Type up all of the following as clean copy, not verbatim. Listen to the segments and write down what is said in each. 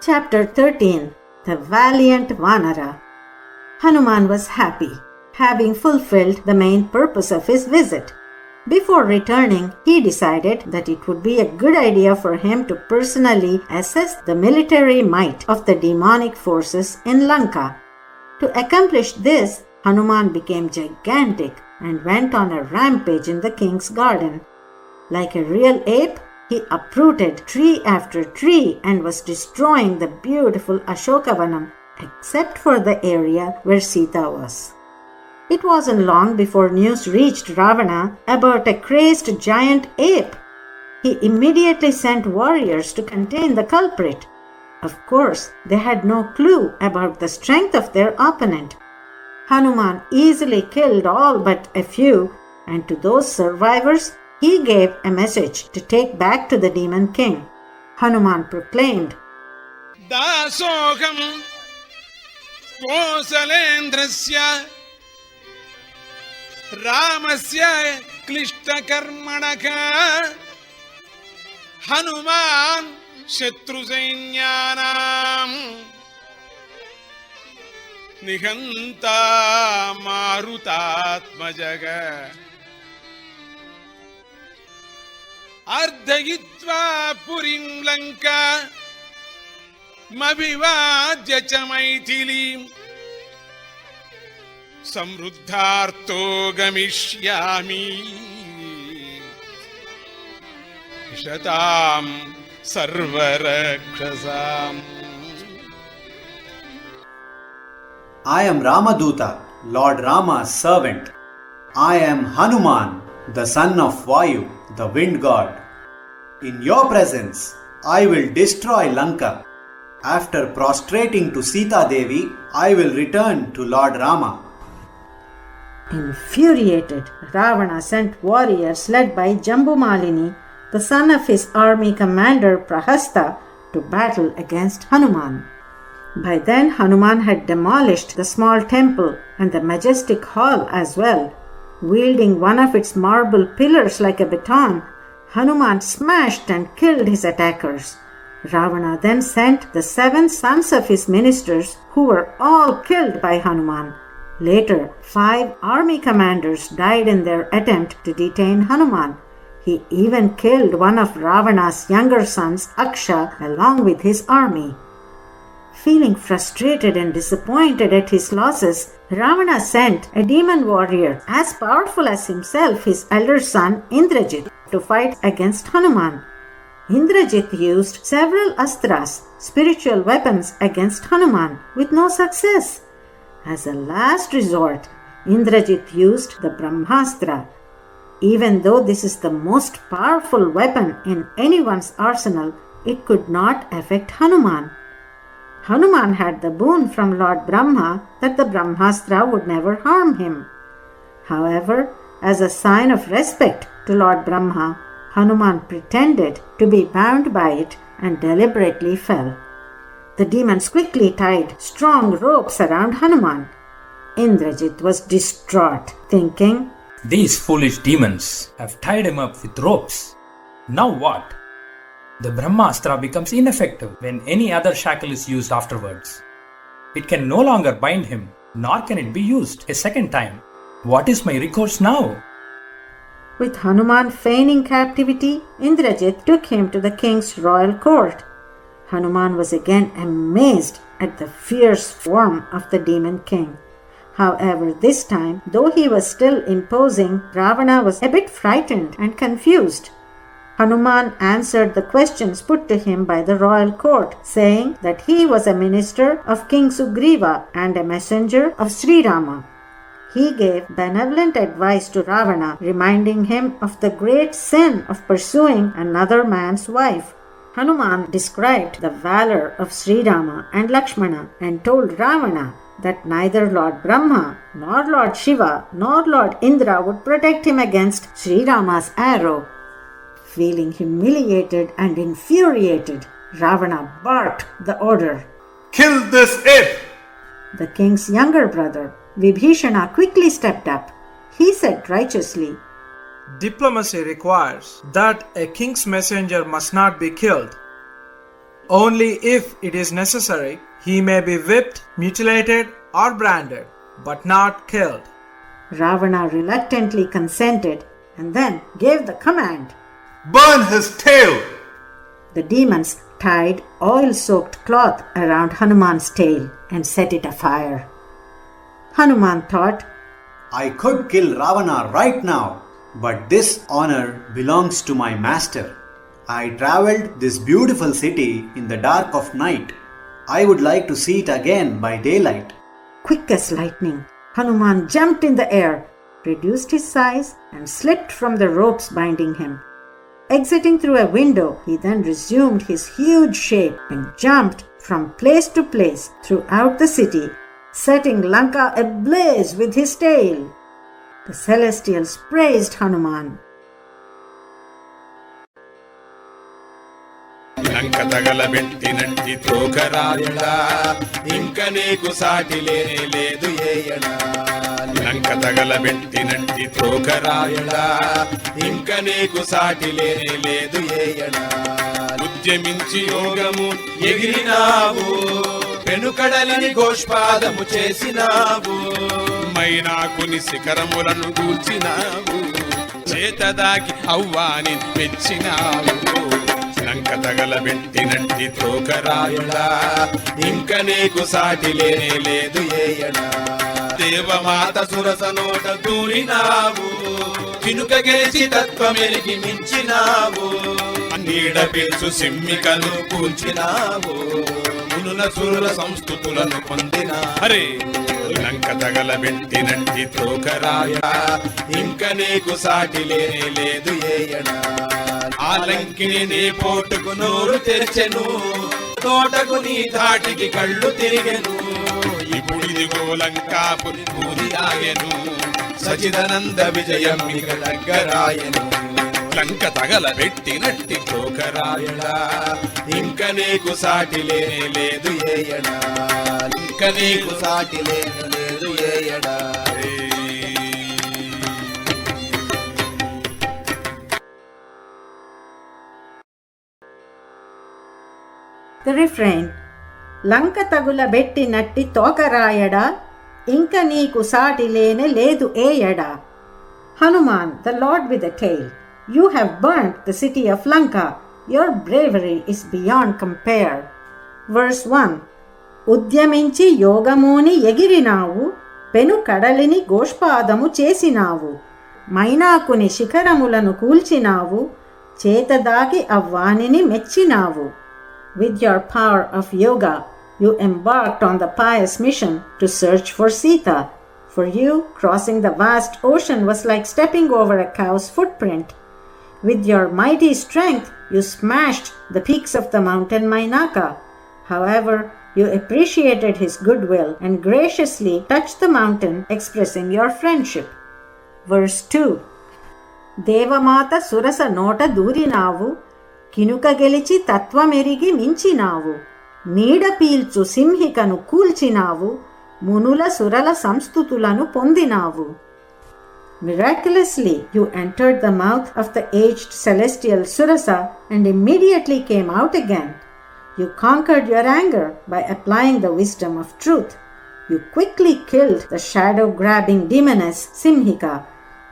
Chapter 13. The Valiant Vanara. Hanuman was happy, having fulfilled the main purpose of his visit. Before returning, he decided that it would be a good idea for him to personally assess the military might of the demonic forces in Lanka. To accomplish this, Hanuman became gigantic and went on a rampage in the king's garden. Like a real ape, he uprooted tree after tree and was destroying the beautiful Ashokavanam, except for the area where Sita was. It wasn't long before news reached Ravana about a crazed giant ape. He immediately sent warriors to contain the culprit. Of course, they had no clue about the strength of their opponent. Hanuman easily killed all but a few, and to those survivors, he gave a message to take back to the demon king. Hanuman proclaimed, Dasokam Kosalendrasya Ramasya Klishta Karmanaka Hanuman Shatruzanyanam Nihanta Marutatmajaga Ardhayitva Purim Lanka Mabhivadya Chamaitilim Samruddhartho Gamishyami Shatam Sarvarakshasam. I am AVADHOOTA, Lord Rama's servant. I am Hanuman, the son of Vayu, the wind god. In your presence, I will destroy Lanka. After prostrating to Sita Devi, I will return to Lord Rama. Infuriated, Ravana sent warriors led by Jambumalini, the son of his army commander Prahasta, to battle against Hanuman. By then Hanuman had demolished the small temple and the majestic hall as well. Wielding one of its marble pillars like a baton, Hanuman smashed and killed his attackers. Ravana then sent the 7 sons of his ministers, who were all killed by Hanuman. Later, 5 army commanders died in their attempt to detain Hanuman. He even killed one of Ravana's younger sons, Aksha, along with his army. Feeling frustrated and disappointed at his losses, Ravana sent a demon warrior as powerful as himself, his elder son Indrajit, to fight against Hanuman. Indrajit used several astras, spiritual weapons, against Hanuman with no success. As a last resort, Indrajit used the Brahmastra. Even though this is the most powerful weapon in anyone's arsenal, it could not affect Hanuman. Hanuman had the boon from Lord Brahma that the Brahmastra would never harm him. However, as a sign of respect to Lord Brahma, Hanuman pretended to be bound by it and deliberately fell. The demons quickly tied strong ropes around Hanuman. Indrajit was distraught, thinking, These foolish demons have tied him up with ropes. Now what? The Brahmastra becomes ineffective when any other shackle is used afterwards. It can no longer bind him, nor can it be used a second time. What is my recourse now? With Hanuman feigning captivity, Indrajit took him to the king's royal court. Hanuman was again amazed at the fierce form of the demon king. However, this time, though he was still imposing, Ravana was a bit frightened and confused. Hanuman answered the questions put to him by the royal court, saying that he was a minister of King Sugriva and a messenger of Sri Rama. He gave benevolent advice to Ravana, reminding him of the great sin of pursuing another man's wife. Hanuman described the valor of Sri Rama and Lakshmana and told Ravana that neither Lord Brahma, nor Lord Shiva, nor Lord Indra would protect him against Sri Rama's arrow. Feeling humiliated and infuriated, Ravana barked the order, Kill this ape! The king's younger brother, Vibhishana, quickly stepped up. He said righteously, Diplomacy requires that a king's messenger must not be killed. Only if it is necessary, he may be whipped, mutilated, or branded, but not killed. Ravana reluctantly consented and then gave the command. Burn his tail! The demons tied oil-soaked cloth around Hanuman's tail and set it afire. Hanuman thought, I could kill Ravana right now, but this honor belongs to my master. I travelled this beautiful city in the dark of night. I would like to see it again by daylight. Quick as lightning, Hanuman jumped in the air, reduced his size, and slipped from the ropes binding him. Exiting through a window, he then resumed his huge shape and jumped from place to place throughout the city, setting Lanka ablaze with his tail. The celestials praised Hanuman. లంక తగలబెట్టినట్టి తోకరాయుడా ఇంక నీకు సాటి లేనే లేదు ఏయడా లంక తగలబెట్టినట్టి తోకరాయుడా ఇంక నీకు సాటి లేనే లేదు ఏయడా ఉద్యమించి యోగము ఎగిరినావు పెనుకడలిని గోష్పాదము చేసినావు మైనాకుని శిఖరములను కూల్చినావు చేతదాకి అవ్వాని మెచ్చినావు లంక తగలబెట్టినట్టి తోకరాయుడా ఇంక నీకు సాటి లేనే లేదు ఏయడా దేవమాత సురస నోట దూరినావు చినుక గెలిచి తత్వమెరిగి మించినావు నీడ పిలుచు సిమ్మికను కూల్చినావు మునుల సురుల సంస్కృతులను పొందినా హరే లంక తగలబెట్టినట్టి తోకరాయుడా ఇంక నీకు సాటి లేనే లేదు ఏయడా ఆ లంకిని నీ పోటుకు నోరు తెరిచెను తోటకు నీ ధాటికి కళ్ళు తిరిగెను ఇప్పుడిదిగో లంకాపురి పూరి ఆయను సచిదానంద విజయం ఇక దగ్గరాయను లంక తగలబెట్టినట్టి తోకరాయుడా ఇంక నీకు సాటి లేనే లేదు ఏయడా ఇంక నీకు సాటి లేనే లేదు ఏయడా The refrain, లంక తగులబెట్టినట్టి తోకరాయడా ఇంక నీకు సాటి లేనే లేదు ఏయడా. Hanuman, the Lord with the tail, you have burnt the city of Lanka. Your bravery is beyond compare. Verse 1. ఉద్యమించి యోగముని ఎగిరినావు పెను కడలిని గోష్పాదము చేసినావు మైనాకుని శిఖరములను కూల్చినావు చేతదాగి అవ్వానిని మెచ్చినావు. With your power of yoga, you embarked on the pious mission to search for Sita. For you, crossing the vast ocean was like stepping over a cow's footprint. With your mighty strength, you smashed the peaks of the mountain Mainaka. However, you appreciated his goodwill and graciously touched the mountain, expressing your friendship. Verse 2. Devamata surasa nota durinavu కినుక గెలిచి తత్వమెరిగి మించినావు నీడ పీల్చు సింహికను కూల్చినావు మునుల సురల సంస్తుతులను పొందినావు. Miraculously, you entered the mouth of the aged celestial Surasa and immediately came out again. You conquered your anger by applying the wisdom of truth. You quickly killed the shadow-grabbing demoness Simhika.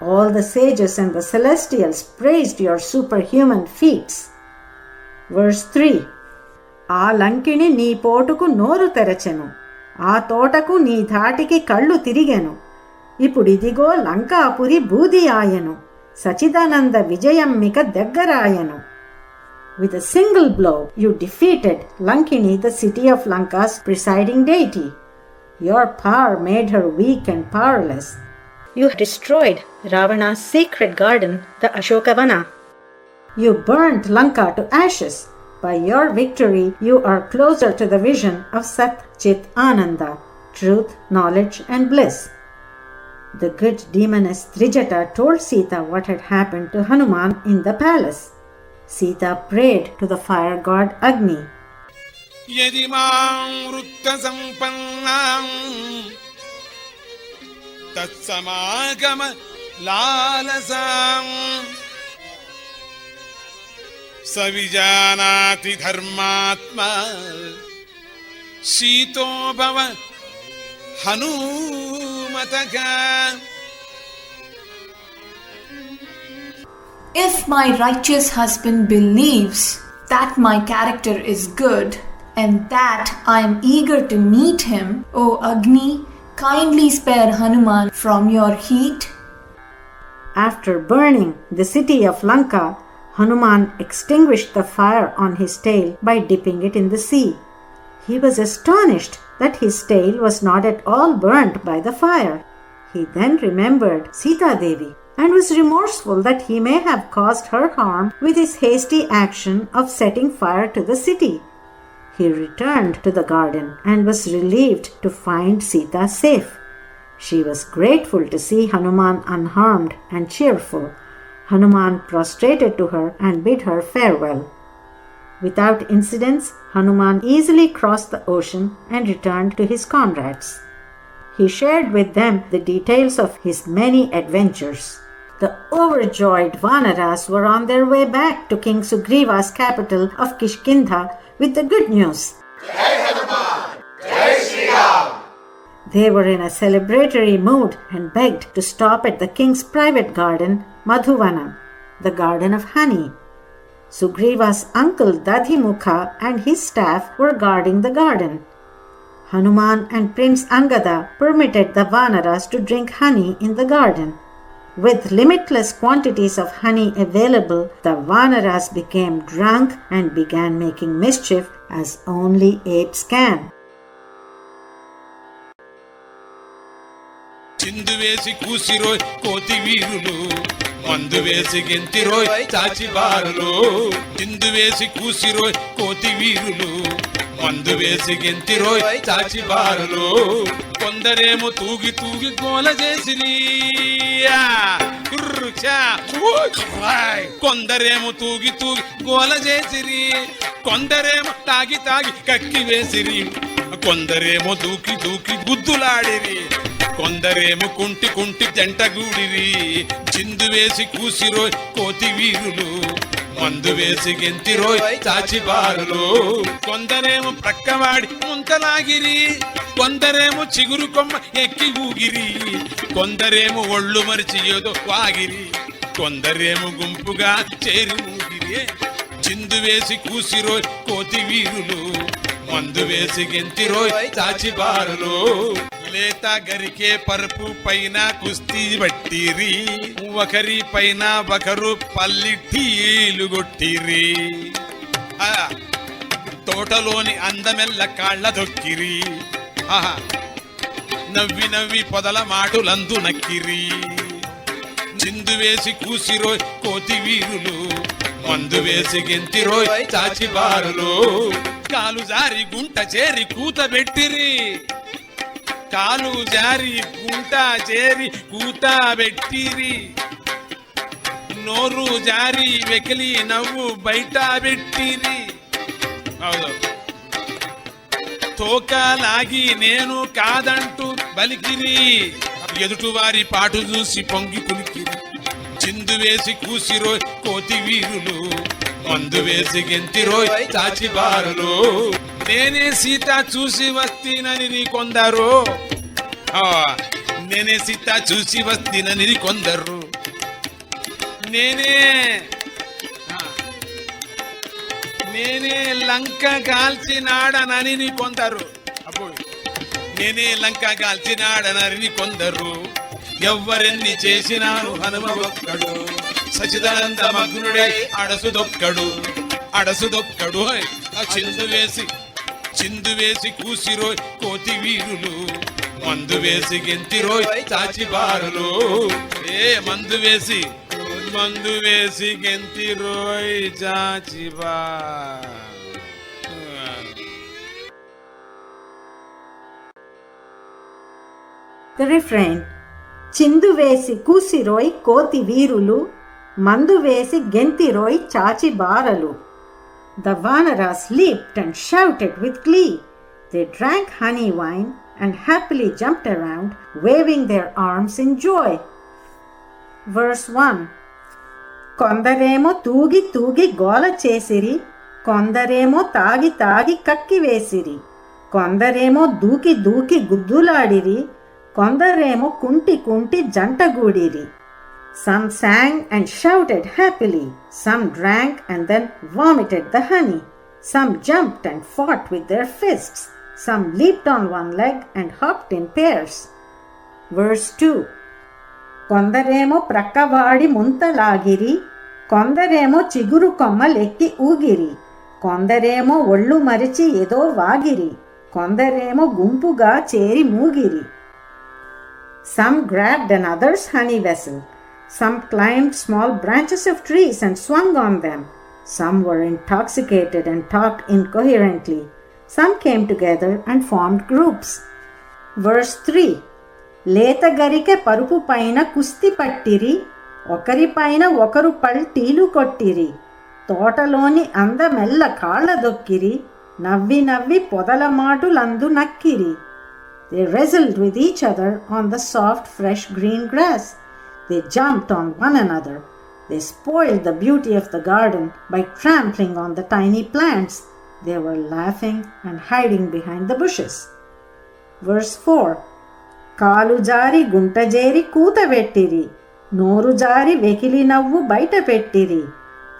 All the sages and the celestials praised your superhuman feats. Verse 3. ఆ లంకిని నీ పోటుకు నోరు తెరచెను ఆ తోటకు నీ ధాటికి కళ్ళు తిరిగెను ఇప్పుడిదిగో లంకాపురి బూది ఆయను సచిదానంద విజయం మిక దగ్గరాయను. With a single blow, you defeated Lankini, the city of Lanka's presiding deity. Your power made her weak and powerless. You destroyed Ravana's sacred garden, the Ashokavana. You burnt Lanka to ashes. By your victory, you are closer to the vision of SACCHIDANANDA, truth, knowledge, and bliss. The good demoness Trijata told Sita what had happened to Hanuman in the palace. Sita prayed to the fire god Agni. యది మాం వృత్త సంపన్నాం తత్సమాగమ లాలసాం సవిజానాతి ధర్మాత్మా శీతో భవ హనుమతగా. If my righteous husband believes that my character is good and that I am eager to meet him, O Agni, kindly spare Hanuman from your heat. After burning the city of Lanka, Hanuman extinguished the fire on his tail by dipping it in the sea. He was astonished that his tail was not at all burnt by the fire. He then remembered Sita Devi and was remorseful that he may have caused her harm with his hasty action of setting fire to the city. He returned to the garden and was relieved to find Sita safe. She was grateful to see Hanuman unharmed and cheerful. Hanuman prostrated to her and bid her farewell. Without incidents, Hanuman easily crossed the ocean and returned to his comrades. He shared with them the details of his many adventures. The overjoyed Vanaras were on their way back to King Sugriva's capital of Kishkindha with the good news. జై హనుమాన్, జై Sriram. They were in a celebratory mood and begged to stop at the king's private garden, Madhuvanam, the garden of honey. Sugriva's uncle Dadhimukha and his staff were guarding the garden. Hanuman and Prince Angada permitted the Vanaras to drink honey in the garden. With limitless quantities of honey available, the Vanaras became drunk and began making mischief as only apes can. చిందు వేసి కూసిరోయ్ కోతి వీరులు, మందు వేసి గెంతిరోయ్ చాచి బారులు. చిందు వేసి కూసిరోయ్ కోతి వీరులు, మందు వేసి గెంతిరోయ్ చాచి బారులు. కొందరేమో తూగి తూగి గోల చేసిరి, కొందరేమో తూగి తూగి గోల చేసిరి, కొందరేమో తాగి తాగి కక్కి వేసిరి, కొందరేమో దూకి దూకి గుద్దులాడిరి, కొందరేమో కుంటి కుంటి జంటగూడిరి. చిందు వేసి కూసిరోయ్ కోతి వీరులు, మందు వేసి గెంతిరోయ్ చాచి బారులు. కొందరేమో ప్రక్కవాడి ముంతలాగిరి, కొందరేమో చిగురు కొమ్మ ఎక్కి ఊగిరి, కొందరేమో ఒళ్ళు మరిచి ఏదో వాగిరి, కొందరేమో గుంపుగా చేరి ఊగిరి. చిందు వేసి కూసిరోయ్ కోతి వీరులు, మందు వేసి గెంతిరోయ్ చాచి బారులు. లేత గరికే పరుపు పైన కుస్తీ బట్టిరి, ఒకరి పైన ఒకరు పల్లిటీలు కొట్టిరి. తోటలోని అందమెల్ల కాళ్ళ దొక్కిరి, నవ్వి నవ్వి పొదల మాటులందు నక్కిరి. చిందు వేసి కూసిరోయ్ కోతి వీరులు, మందు వేసి గెంతిరోయ్ చాచి బారులు. కాలు జారి గుంట చేరి కూత పెట్టిరి, కాలు జారి గుంట చేరి కూత పెట్టిరి. నోరు జారి వెకిలి నవ్వు బయట పెట్టిరి. తోక లాగి నేను కాదంటూ బలికిరి, ఎదుటివారి పాటు చూసి పొంగి కులికిరి. చిందు వేసి కూసిరోయ్ కోతి వీరులు, మందు వేసి గెంతిరోయ్ చాచి బారులు. నేనే సీత చూసి వస్తీనని కొందరు, నేనే సీత చూసి వస్తీనని కొందరు, నేనే లంక కాల్చినాడనని కొందరు, అప్పుడు నేనే లంక కాల్చినాడనని కొందరు. ఎవ్వరెన్ని చేసినాను హనుమ ఒక్కడు, సచిదానంద మగ్నుడై అడసుదొక్కడు, అడసుదొక్కడు. చిందు వేసి కూసిరోయ్ కోతి వీరులు, మందు వేసి గెంతిరోయ్ చాచి బారులు. మందు వేసి గెంతిరోయ్ చాచి బారు. The refrain, చిందు వేసి కూసిరోయ్ కోతి వీరులు, మందు వేసి గెంతిరోయ్ చాచి బారలు. The Vanaras leaped and shouted with glee. They drank honey wine and happily jumped around, waving their arms in joy. Verse 1. కొందరేమో తూగి తూగి గోల చేసిరి, కొందరేమో తాగి తాగి కక్కివేసిరి, కొందరేమో దూకి దూకి గుద్దులాడిరి, కొందరేమో కుంటి కుంటి జంటగూడిరి. Some sang and shouted happily, some drank and then vomited the honey, some jumped and fought with their fists, some leaped on one leg and hopped in pairs. Verse 2. కొందరేమో ప్రక్కవాడి ముంతలాగిరి, కొందరేమో చిగురు కొమ్మలెక్కి ఊగిరి, కొందరేమో ఒళ్ళు మరిచి ఏదో వాగిరి, కొందరేమో గుంపుగా చేరి మూగిరి. Some grabbed another's honey vessel, some climbed small branches of trees and swung on them, some were intoxicated and talked incoherently, some came together and formed groups. Verse 3. లేత గరికె పరుపు పైన కుస్తీ పట్టిరి, ఒకరిపైన ఒకరు పల్టీలు కొట్టిరి, తోటలోని అందమెల్ల కాళ్ళ దొక్కిరి, నవ్వి నవ్వి పొదల మాటులందు నక్కిరి. They wrestled with each other on the soft fresh green grass. They jumped on one another. They spoiled the beauty of the garden by trampling on the tiny plants. They were laughing and hiding behind the bushes. Verse 4. కాలు జారి గుంట జేరి కూతబెట్టిరి, నోరు జారి వెకిలి నవ్వు బయట పెట్టిరి,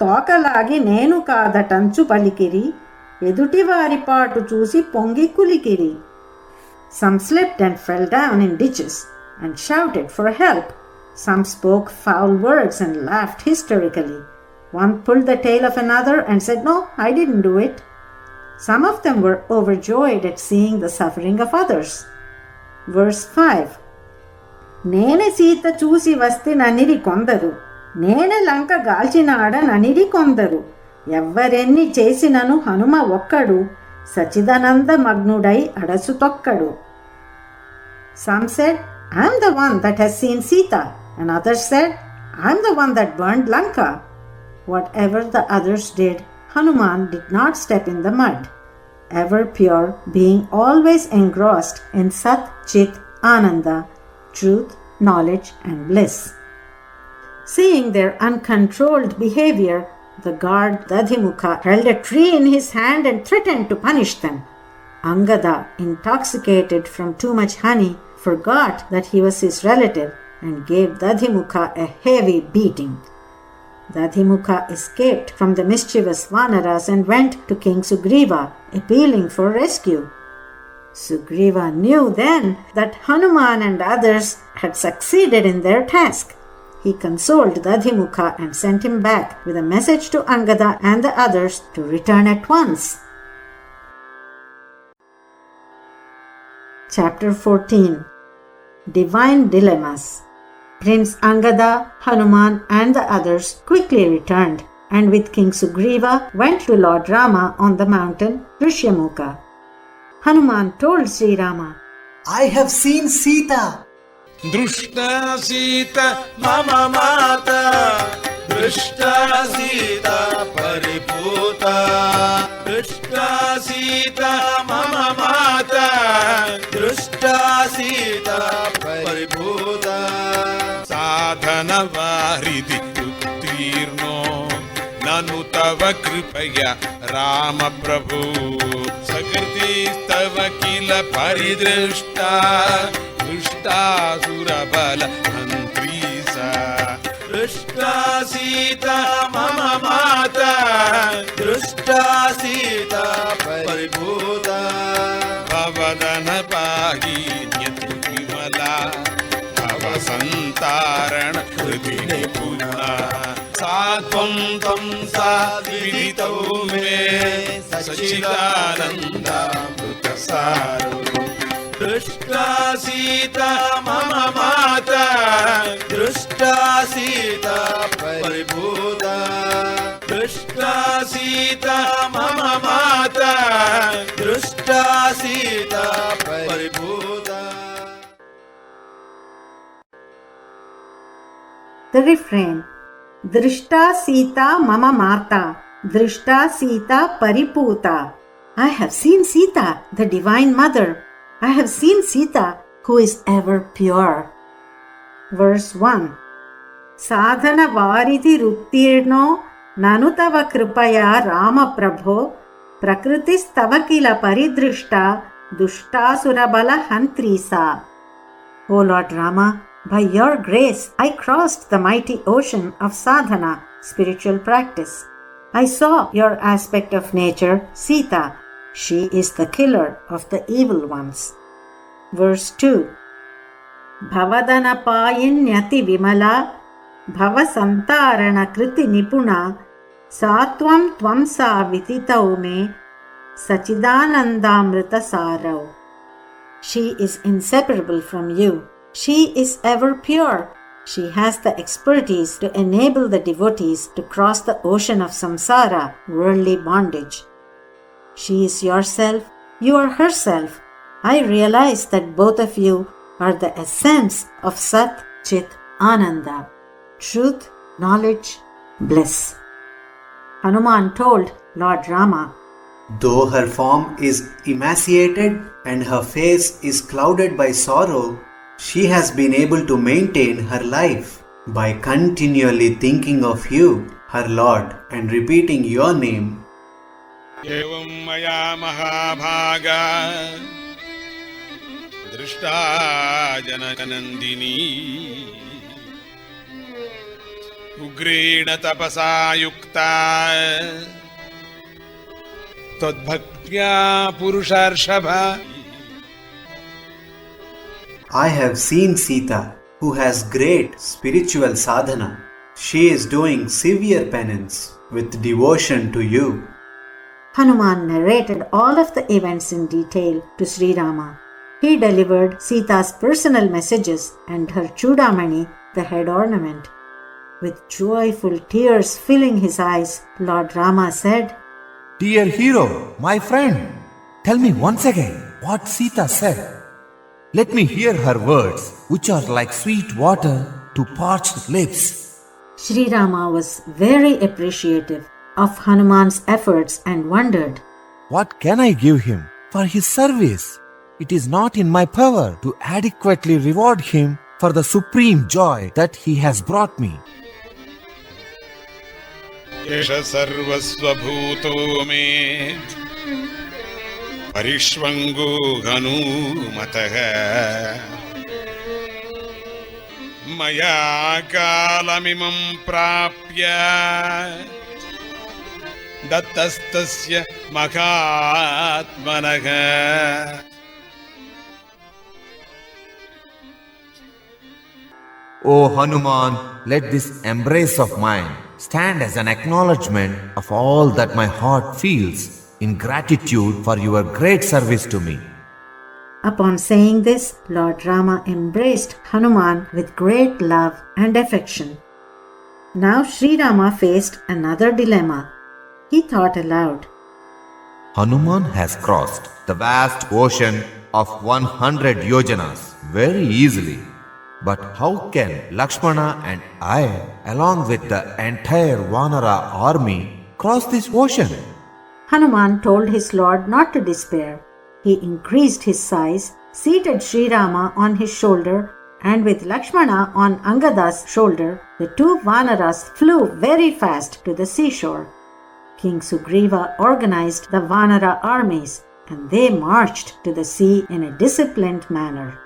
తోకలాగి నేను కాదటంచు పలికిరి, ఎదుటివారి పాటు చూసి పొంగి కులికిరి. Some slipped and fell down in ditches and shouted for help. Some spoke foul words and laughed hysterically. One pulled the tail of another and said, "No, I didn't do it." Some of them were overjoyed at seeing the suffering of others. Verse 5. నేనే సీత చూసి వస్తిననిరి కొందరు, నేనే లంక గాల్చినాడననిరి కొందరు, ఎవ్వరెన్ని చేసినను హనుమ ఒక్కడు, Sachidananda మగ్నుడై అడసు తొక్కడు. Some said, "I am the one that has seen Sita," and others said, "I am the one that burned Lanka." Whatever the others did, Hanuman did not step in the mud, ever pure, being always engrossed in Sat Chit Ananda, truth, knowledge and bliss. Seeing their uncontrolled behavior, the guard Dadhimukha held a tree in his hand and threatened to punish them. Angada, intoxicated from too much honey, forgot that he was his relative and gave Dadhimukha a heavy beating. Dadhimukha escaped from the mischievous Vanaras and went to King Sugriva, appealing for rescue. Sugriva knew then that Hanuman and others had succeeded in their task. He consoled Dadhimukha and sent him back with a message to Angada and the others to return at once. Chapter 14. Divine Dilemmas. Prince Angada, Hanuman and the others quickly returned and with King Sugriva went to Lord Rama on the mountain Rishyamukha. Hanuman told Sri Rama, I have seen Sita. దృష్టా Sita మమ మాత, దృష్టా సీత పరిపూత, దృష్టా సీత మమ మాత, దృష్టా సీత పరిపూత. సాధన వారిది ఉత్తీర్ణో నను తవ కృపయ రామ ప్రభు, సకృతి తవ కిల పరిదృష్టా, దృష్టాసురబల మంత్రీ సా. దృష్టా సీత మమ మాత, దృష్టా సీత పరిభూత. భవదన పాహి విమలా, భవ సంతారణ హృది నిపుణ. సాత్వం తం సా విదితౌ మే, సచ్చిదానందామృత సారు. దృష్టా సీత మమ మాత, దృష్టా సీత పరిభూత. దృష్టా సీత మమ మాత, దృష్టా Sita పరిభూత. The refrain. Drishta Sita Mama Mata, Drishta Sita Pariputa. I have seen Sita, the Divine Mother. I have seen Sita, who is ever pure. Verse 1. Sadhana varidhi ruktirno nanu tava kripaya Rama Prabho prakritis tava kila paridrishta dushtasura bala hantrisa. O Lord Rama, by your grace I crossed the mighty ocean of sadhana, spiritual practice. I saw your aspect of nature, Sita. She is the killer of the evil ones. Verse 2. Bhavadana payinyati vimala Bhavasantarana kriti nipuna Satvam tvamsa vititau me Sachidanandamrita sarau. She is inseparable from you. She is ever pure. She has the expertise to enable the devotees to cross the ocean of samsara, worldly bondage. She is yourself, you are herself. I realize that both of you are the essence of Sat Chit Ananda, truth, knowledge, bliss. Hanuman told Lord Rama, Though her form is emaciated and her face is clouded by sorrow, she has been able to maintain her life by continually thinking of you, her Lord, and repeating your name. Evam maya mahabhaga drishta janakanandini ugrena tapasa yukta tadbhaktya purusharshava. I have seen Sita, who has great spiritual sadhana. She is doing severe penance with devotion to you. Hanuman narrated all of the events in detail to Sri Rama. He delivered Sita's personal messages and her Chudamani, the head ornament. With joyful tears filling his eyes, Lord Rama said, Dear hero, my friend, tell me once again what Sita said. Let me hear her words, which are like sweet water to parched lips. Sri Rama was very appreciative of Hanuman's efforts and wondered, What can I give him for his service? It is not in my power to adequately reward him for the supreme joy that he has brought me. Yesha sarvasva bhuto me parishvango Hanumataha maya kalamimam prapya dattastasya mahatmanaha. O Hanuman, let this embrace of mine stand as an acknowledgement of all that my heart feels in gratitude for your great service to me. Upon saying this, Lord Rama embraced Hanuman with great love and affection. Now Sri Rama faced another dilemma. He thought aloud, Hanuman has crossed the vast ocean of 100 yojanas very easily. But how can Lakshmana and I, along with the entire Vanara army, cross this ocean? Hanuman told his lord not to despair. He increased his size, seated Sri Rama on his shoulder, and with Lakshmana on Angada's shoulder, the two Vanaras flew very fast to the seashore. King Sugriva organized the Vanara armies, and they marched to the sea in a disciplined manner.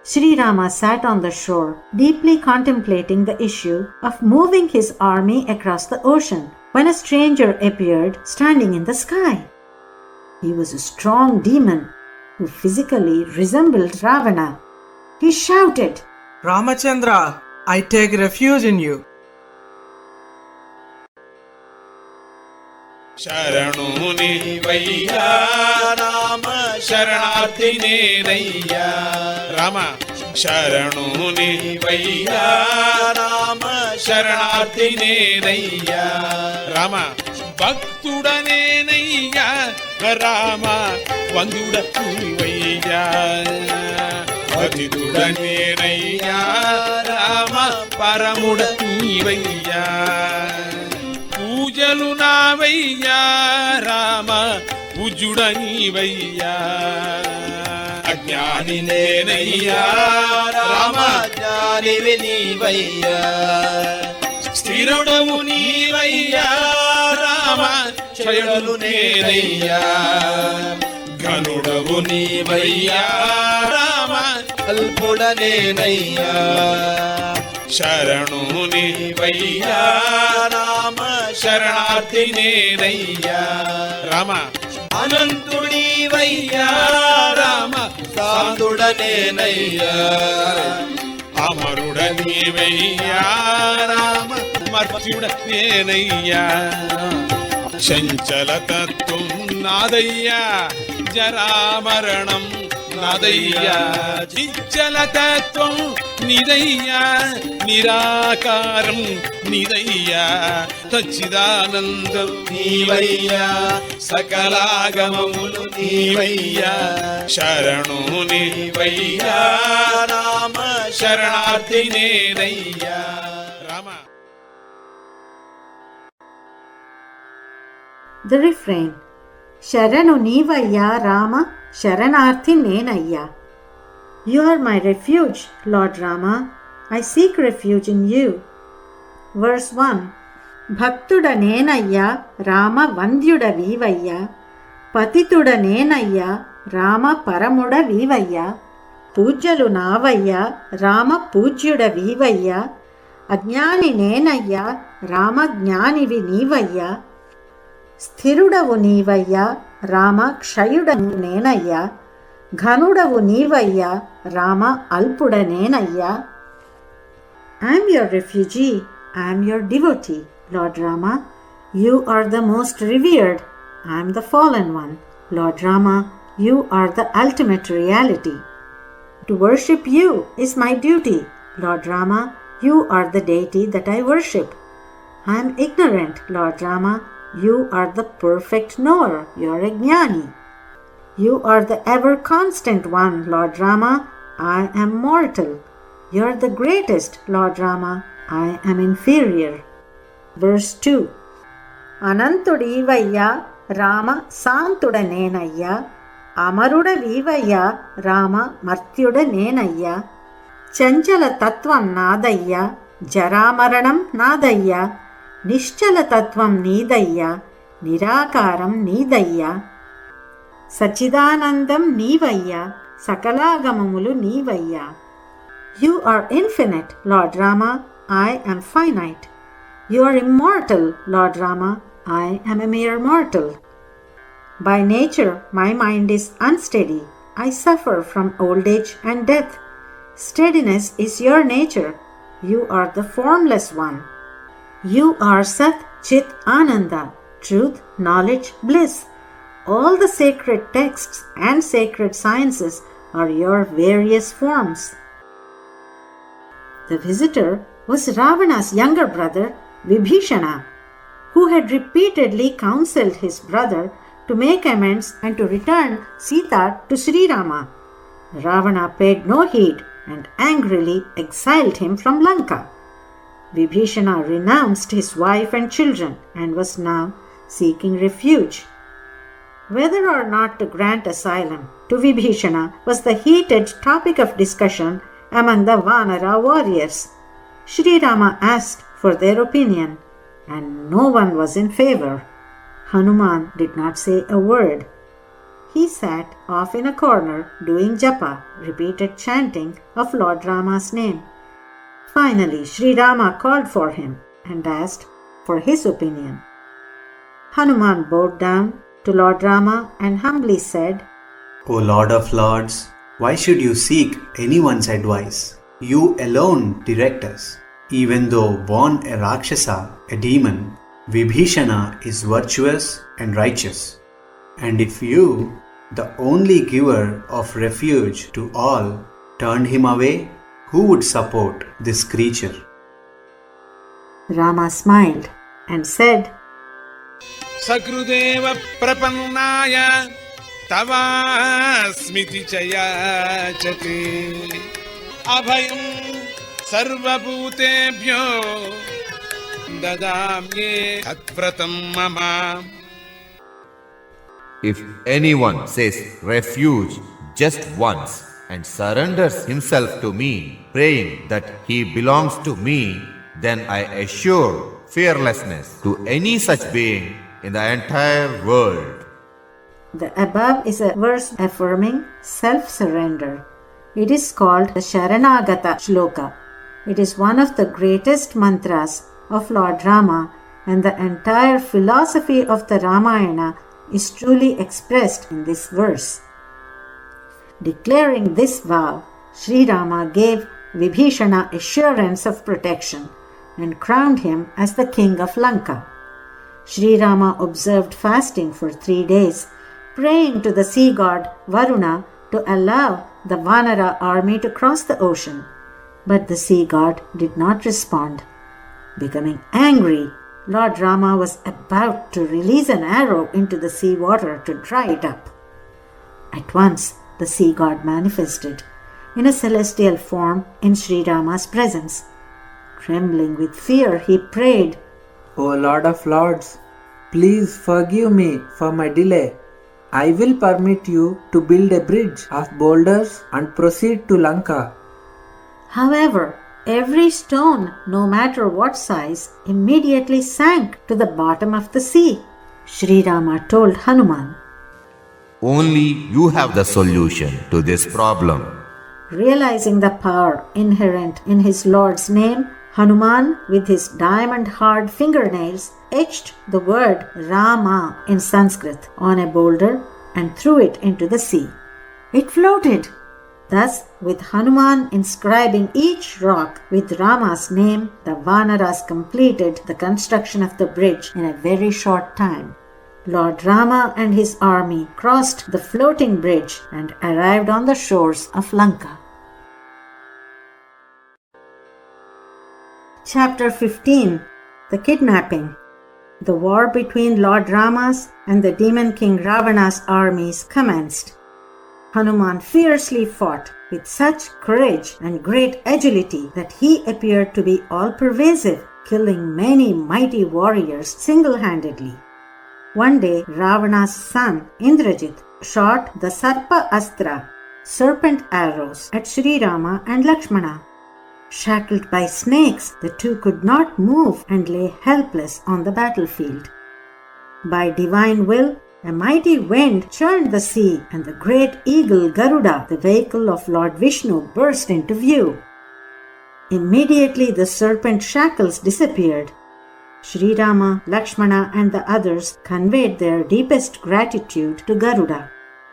Sri Rama sat on the shore, deeply contemplating the issue of moving his army across the ocean, when a stranger appeared standing in the sky. He was a strong demon who physically resembled Ravana. He shouted, Ramachandra, I take refuge in you. Sharanuni Vaya Rama Sharanarthine Naya Rama Sharanuni Vaya Rama Sharanarthine Naya Rama Bhaktudane Naya Rama Vandudani Vaya Bhaktudane Naya Rama Paramudani Vaya పూజలు నావయ్యా రామ పూజుడనివయ్యా జ్ఞాని నేనయ్యా రామ జ్ఞానివి నీవయ్యా స్థిరుడవు నీవయ్యా రామ క్షయుడను నేనయ్యా ఘనుడవు నీవయ్యా రామ అల్పుడనేనయ్యా శరణు నీవయ్యా రామ శరణార్థి నేనయ్యా రామ అనంతుడివయ్యా రామ సాధుడనేనయ్యా అమరుడ నీవయ్యా రామ మర్త్యుడ నేనయ్యా చంచల తత్వం నాదయ్యా జరామరణం నాదయ్యా చంచల తత్వం నిదయ్యా నిరాకారం నిదయ్యా సచ్చిదానందం నీవయ్యా సకలాగమములు నీవయ్యా శరణు నీవయ్యా Rama శరణార్థి నేనయ్యా Rama. The refrain Sharanu Nivaya Rama Sharanarthi Nenaya. You are my refuge, Lord Rama. I seek refuge in you. Verse 1 Bhaktuda Nenaya Rama Vandyuda Vivaya Patituda Nenaya Rama Paramuda Vivaya Pujalu Navaya Rama Pujyuda Vivaya Ajnani Nenaya Rama Jnani Vinivaya స్థిరుడవు నీవయ్యా రామ క్షయుడను నేనయ్యా ఘనుడవు నీవయ్యా Rama అల్పుడనేనయ్యా. I am your refugee, I am your devotee, Lord Rama. You are the most revered, I am the fallen one. Lord Rama, you are the ultimate reality. To worship you is my duty, Lord Rama. You are the deity that I worship. I am ignorant, Lord Rama. You are the perfect knower, you are a jnani. You are the ever constant one, Lord Rama. I am mortal. You are the greatest, Lord Rama. I am inferior. Verse 2 Anantudivaya Rama Santuda Nenaya Amaruda Vivaya Rama Martyuda Nenaya Chanchala Tattvam Nadaya Jaramaranam Nadaya నిశ్చల తత్వం నీదయ్యా నిరాకారం నీదయ్యా సచ్చిదానందం నీవయ్యా సకలాగమములు నీవయ్యా. You are infinite, Lord Rama. I am finite. You are immortal, Lord Rama. I am a mere mortal. By nature, my mind is unsteady. I suffer from old age and death. Steadiness is your nature. You are the formless one. You are Sat Chit Ananda, truth, knowledge, bliss. All the sacred texts and sacred sciences are your various forms. The visitor was Ravana's younger brother, Vibhishana, who had repeatedly counseled his brother to make amends and to return Sita to Sri Rama. Ravana paid no heed and angrily exiled him from Lanka. Vibhishana renounced his wife and children and was now seeking refuge. Whether or not to grant asylum to Vibhishana was the heated topic of discussion among the Vanara warriors. Sri Rama asked for their opinion, and no one was in favor. Hanuman did not say a word. He sat off in a corner doing japa, repeated chanting of Lord Rama's name. Finally, Sri Rama called for him and asked for his opinion. Hanuman bowed down to Lord Rama and humbly said, O Lord of Lords, why should you seek anyone's advice? You alone direct us. Even though born a Rakshasa, a demon, Vibhishana is virtuous and righteous. And if you, the only giver of refuge to all, turned him away, who would support this creature? Rama smiled and said, సకృదేవ ప్రపన్నాయ తవాస్మితి చయాచతే అభయం సర్వభూతేభ్యో దదామ్యే తత్వ్రతం మమ. If anyone says refuge, just once and surrenders himself to me, praying that he belongs to me, then I assure fearlessness to any such being in the entire world. The above is a verse affirming self-surrender. It is called the Sharanagata Shloka. It is one of the greatest mantras of Lord Rama, and the entire philosophy of the Ramayana is truly expressed in this verse. Declaring this vow, Sri Rama gave Vibhishana assurance of protection and crowned him as the king of Lanka. Sri Rama observed fasting for 3 days, praying to the sea god Varuna to allow the Vanara army to cross the ocean. But the sea god did not respond. Becoming angry, Lord Rama was about to release an arrow into the sea water to dry it up. At once, the sea god manifested in a celestial form in Sri Rama's presence. Trembling with fear, he prayed, O Lord of Lords, please forgive me for my delay. I will permit you to build a bridge of boulders and proceed to Lanka. However, every stone, no matter what size, immediately sank to the bottom of the sea. Sri Rama told Hanuman, Only you have the solution to this problem. Realizing the power inherent in his Lord's name, Hanuman, with his diamond-hard fingernails, etched the word Rama in Sanskrit on a boulder and threw it into the sea. It floated. Thus, with Hanuman inscribing each rock with Rama's name, the Vanaras completed the construction of the bridge in a very short time. Lord Rama and his army crossed the floating bridge and arrived on the shores of Lanka. Chapter 15. The Kidnapping. The war between Lord Rama's and the demon king Ravana's armies commenced. Hanuman fiercely fought with such courage and great agility that he appeared to be all-pervasive, killing many mighty warriors single-handedly. One day, Ravana's son Indrajit shot the Sarpa Astra, serpent arrows, at Sri Rama and Lakshmana. Shackled by snakes, the two could not move and lay helpless on the battlefield. By divine will, a mighty wind churned the sea, and the great eagle Garuda, the vehicle of Lord Vishnu, burst into view. Immediately the serpent shackles disappeared. Sri Rama, Lakshmana and the others conveyed their deepest gratitude to Garuda.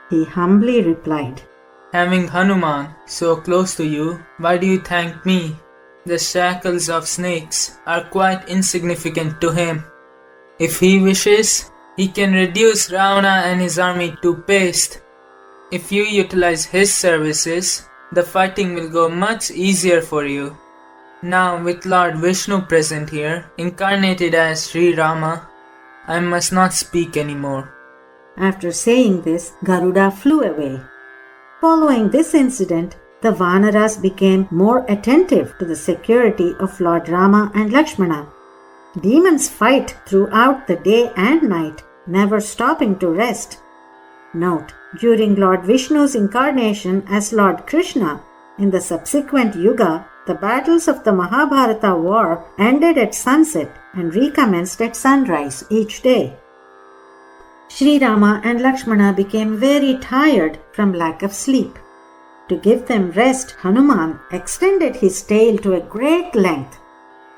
He humbly replied, Having Hanuman so close to you, why do you thank me? The shackles of snakes are quite insignificant to him. If he wishes, he can reduce Ravana and his army to paste. If you utilize his services, the fighting will go much easier for you. Now, with Lord Vishnu present here, incarnated as Sri Rama, I must not speak anymore. After saying this, Garuda flew away. Following this incident, the Vanaras became more attentive to the security of Lord Rama and Lakshmana. Demons fight throughout the day and night, never stopping to rest. Note, during Lord Vishnu's incarnation as Lord Krishna, in the subsequent Yuga, the battles of the Mahabharata war ended at sunset and recommenced at sunrise each day. Sri Rama and Lakshmana became very tired from lack of sleep. To give them rest, Hanuman extended his tail to a great length.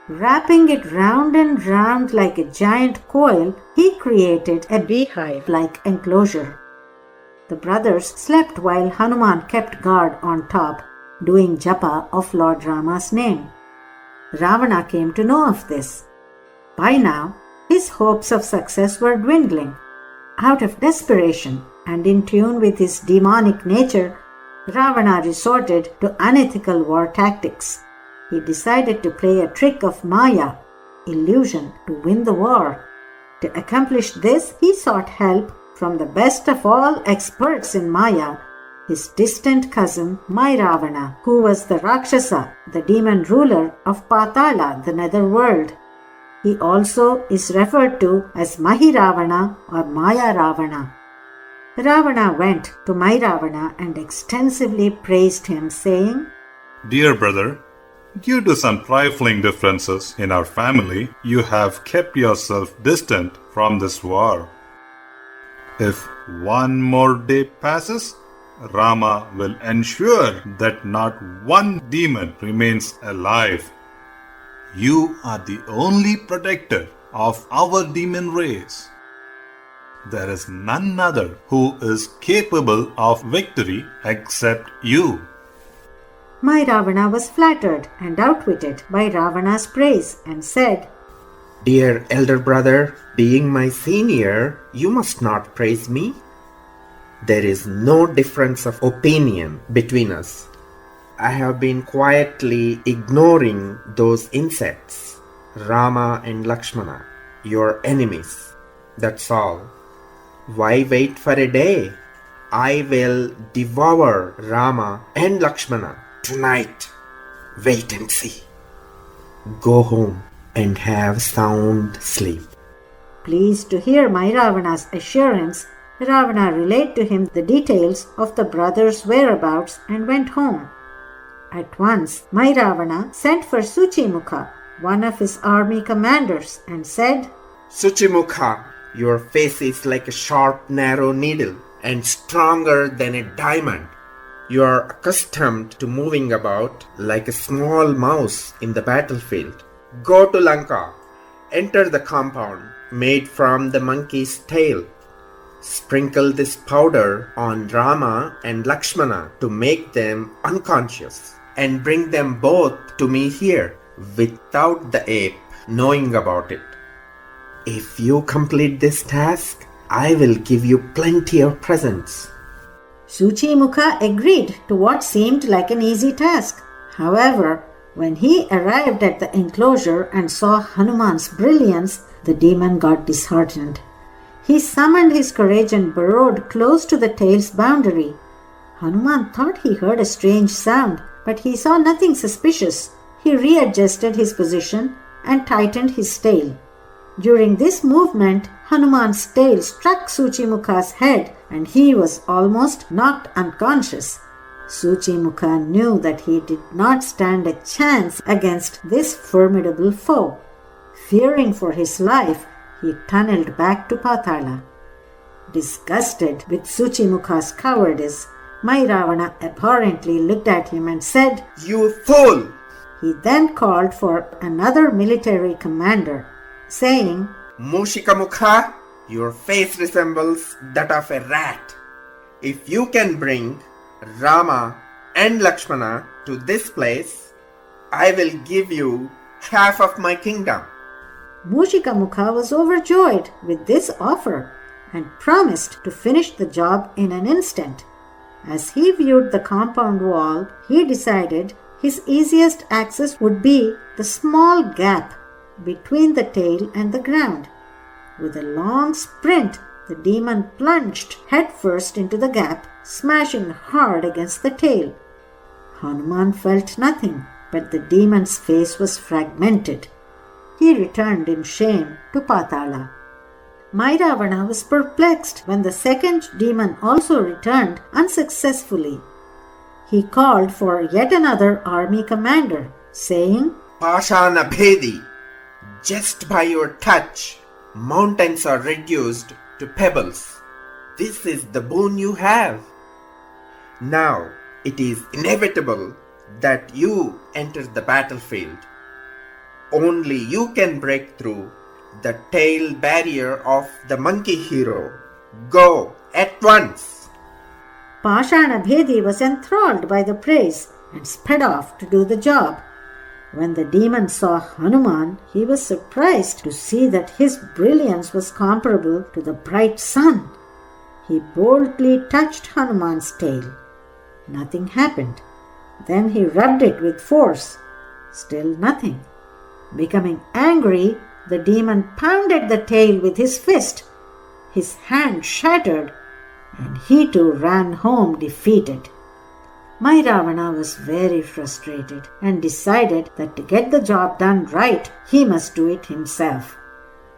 Wrapping it round and round like a giant coil, he created a beehive-like enclosure. The brothers slept while Hanuman kept guard on top, doing japa of Lord Rama's name. Ravana came to know of this. By now, his hopes of success were dwindling. Out of desperation and in tune with his demonic nature, Ravana resorted to unethical war tactics. He decided to play a trick of Maya, illusion, to win the war. To accomplish this, he sought help from the best of all experts in Maya, his distant cousin Ravana, who was the Rakshasa, the demon ruler of Patala, the netherworld. He also is referred to as Mahiravana or Maya Ravana. Ravana went to Ravana and extensively praised him, saying, Dear brother, due to some trifling differences in our family, you have kept yourself distant from this war. If one more day passes, Rama will ensure that not one demon remains alive. You are the only protector of our demon race. There is none other who is capable of victory except you. Ravana was flattered and outwitted by Ravana's praise and said, Dear elder brother, being my senior, you must not praise me. There is no difference of opinion between us. I have been quietly ignoring those insects, Rama and Lakshmana, your enemies. That's all. Why wait for a day? I will devour Rama and Lakshmana tonight. Wait and see. Go home and have sound sleep. Pleased to hear Ravana's assurance, Ravana relayed to him the details of the brothers' whereabouts and went home. At once, Ravana sent for Suchimukha, one of his army commanders, and said, Suchimukha, your face is like a sharp, narrow needle and stronger than a diamond. You are accustomed to moving about like a small mouse in the battlefield. Go to Lanka. Enter the compound made from the monkey's tail. Sprinkle this powder on Rama and Lakshmana to make them unconscious, and bring them both to me here without the ape knowing about it. If you complete this task, I will give you plenty of presents. Suchimukha agreed to what seemed like an easy task. However, when he arrived at the enclosure and saw Hanuman's brilliance, the demon got disheartened. He summoned his courage and burrowed close to the tail's boundary. Hanuman thought he heard a strange sound, but he saw nothing suspicious. He readjusted his position and tightened his tail. During this movement, Hanuman's tail struck Suchimukha's head and he was almost knocked unconscious. Suchimukha knew that he did not stand a chance against this formidable foe. Fearing for his life, he tunneled back to Patala. Disgusted with Suchimukha's cowardice, Ravana abhorrently looked at him and said, You fool! He then called for another military commander, saying, Mushikamukha, your face resembles that of a rat. If you can bring Rama and Lakshmana to this place, I will give you half of my kingdom. Mushikamukha was overjoyed with this offer and promised to finish the job in an instant. As he viewed the compound wall, he decided his easiest access would be the small gap between the tail and the ground. With a long sprint, the demon plunged headfirst into the gap, smashing hard against the tail. Hanuman felt nothing, but the demon's face was fragmented. He returned in shame to Patala. Ravana was perplexed when the second demon also returned unsuccessfully. He called for yet another army commander, saying, Pashana Bhedi, just by your touch, mountains are reduced to pebbles. This is the boon you have. Now it is inevitable that you enter the battlefield. Only you can break through the tail barrier of the monkey hero. Go at once. Pashana Bhedi was enthralled by the praise and sped off to do the job. When the demon saw Hanuman, he was surprised to see that his brilliance was comparable to the bright sun. He boldly touched Hanuman's tail. Nothing happened. Then he rubbed it with force. Still nothing. Becoming angry, the demon pounded the tail with his fist. His hand shattered, and he too ran home defeated. Ravana was very frustrated and decided that to get the job done right, he must do it himself.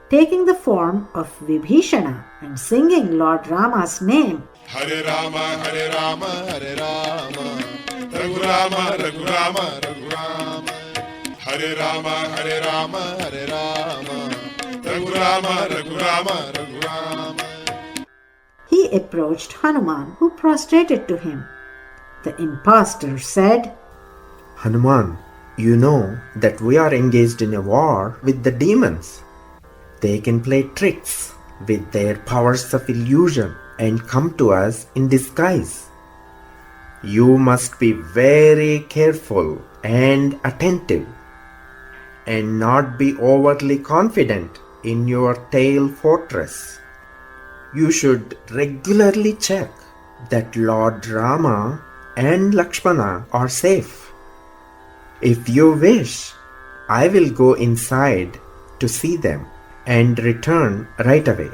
taking the form of Vibhishana and singing Lord Rama's name. Hare Rama, Hare Rama, Hare Rama, Raghu Rama, Raghu Rama, Raghu Rama, Hare Rama, Hare Rama, Hare Rama, Raghu Rama, Raghu Rama, Raghu Rama. He approached Hanuman, who prostrated to him. The impostor said, Hanuman, you know that we are engaged in a war with the demons. They can play tricks with their powers of illusion and come to us in disguise. You must be very careful and attentive and not be overly confident in your tail fortress. You should regularly check that Lord Rama and Lakshmana are safe. If you wish, I will go inside to see them and return right away.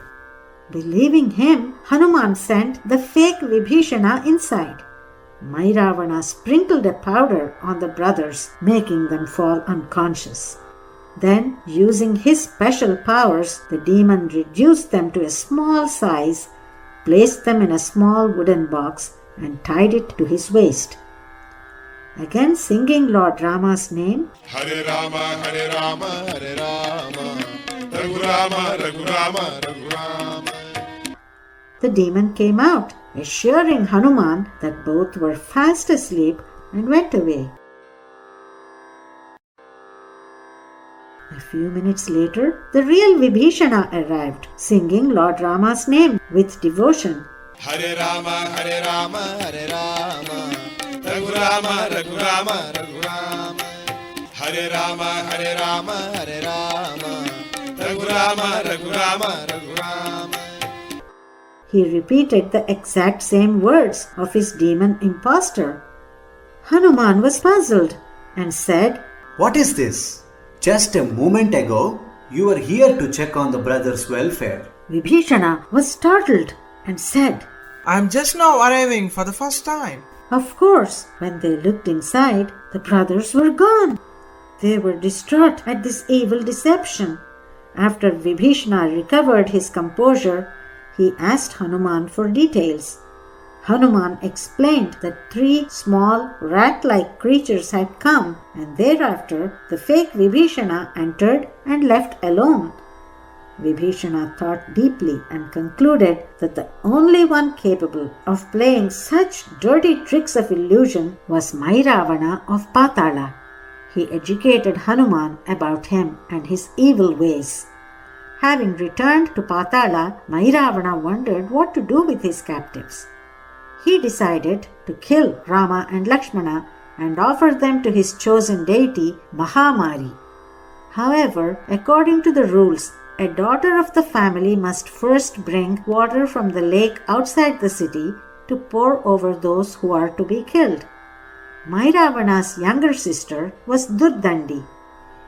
Believing him, Hanuman sent the fake Vibhishana inside. Mayravana sprinkled a powder on the brothers, making them fall unconscious. Then, using his special powers, the demon reduced them to a small size, placed them in a small wooden box, and tied it to his waist. Again singing Lord Rama's name, Hare Rama, Hare Rama, Hare Rama, Raghu Rama, Raghu Rama, Raghu Rama. the demon came out, assuring Hanuman that both were fast asleep, and went away. A few minutes later, the real Vibhishana arrived, singing Lord Rama's name with devotion. Hare Rama, Hare Rama, Hare Rama, Raghu Rama, Raghu Rama, Raghu Rama, Hare Rama, Hare Rama, Hare Rama, Raghu Rama, Raghu Rama, Raghu Rama. He repeated the exact same words of his demon impostor. Hanuman was puzzled and said, What is this? Just a moment ago, you were here to check on the brothers' welfare. Vibhishana was startled and said, I am just now arriving for the first time. Of course, when they looked inside, the brothers were gone. They were distraught at this evil deception. After Vibhishana recovered his composure, he asked Hanuman for details. Hanuman explained that 3 small rat-like creatures had come, and thereafter the fake Vibhishana entered and left alone. Vibhishana thought deeply and concluded that the only one capable of playing such dirty tricks of illusion was Mayravana of Patala. He educated Hanuman about him and his evil ways. Having returned to Patala, Mayravana wondered what to do with his captives. He decided to kill Rama and Lakshmana and offer them to his chosen deity, Mahamari. However, according to the rules, a daughter of the family must first bring water from the lake outside the city to pour over those who are to be killed. Mayravana's younger sister was Durdandi.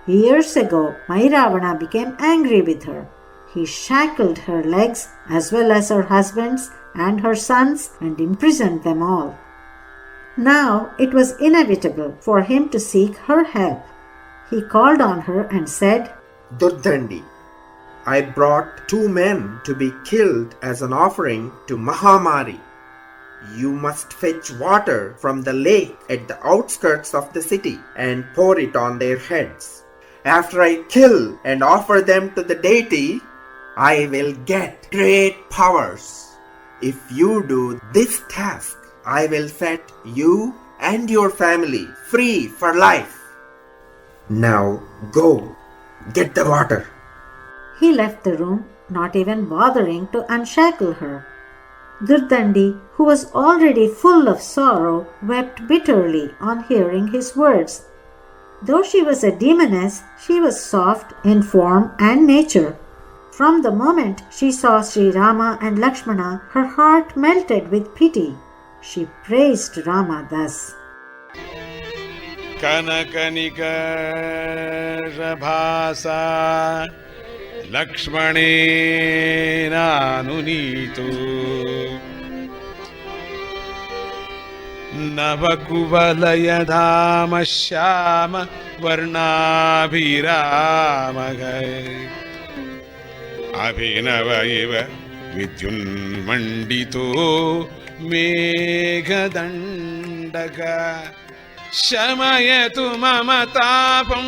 Years ago, Mayravana became angry with her. He shackled her legs as well as her husband's and her sons and imprisoned them all. Now it was inevitable for him to seek her help. He called on her and said, Durdandi, I brought 2 men to be killed as an offering to Mahamari. You must fetch water from the lake at the outskirts of the city and pour it on their heads. After I kill and offer them to the deity, I will get great powers. If you do this task, I will set you and your family free for life. Now go, get the water. He left the room, not even bothering to unshackle her. Durdandi, who was already full of sorrow, wept bitterly on hearing his words. Though she was a demoness, she was soft in form and nature. From the moment she saw Sri Rama and Lakshmana, her heart melted with pity. She praised Rama thus. Kanakanika Rabhasa Lakshmanena Nunito Navakuvalayadhama Shama Varnabhiramagai అభినవ ఇవ విద్యున్మండితో మేఘదండక శమయతు మమ తాపం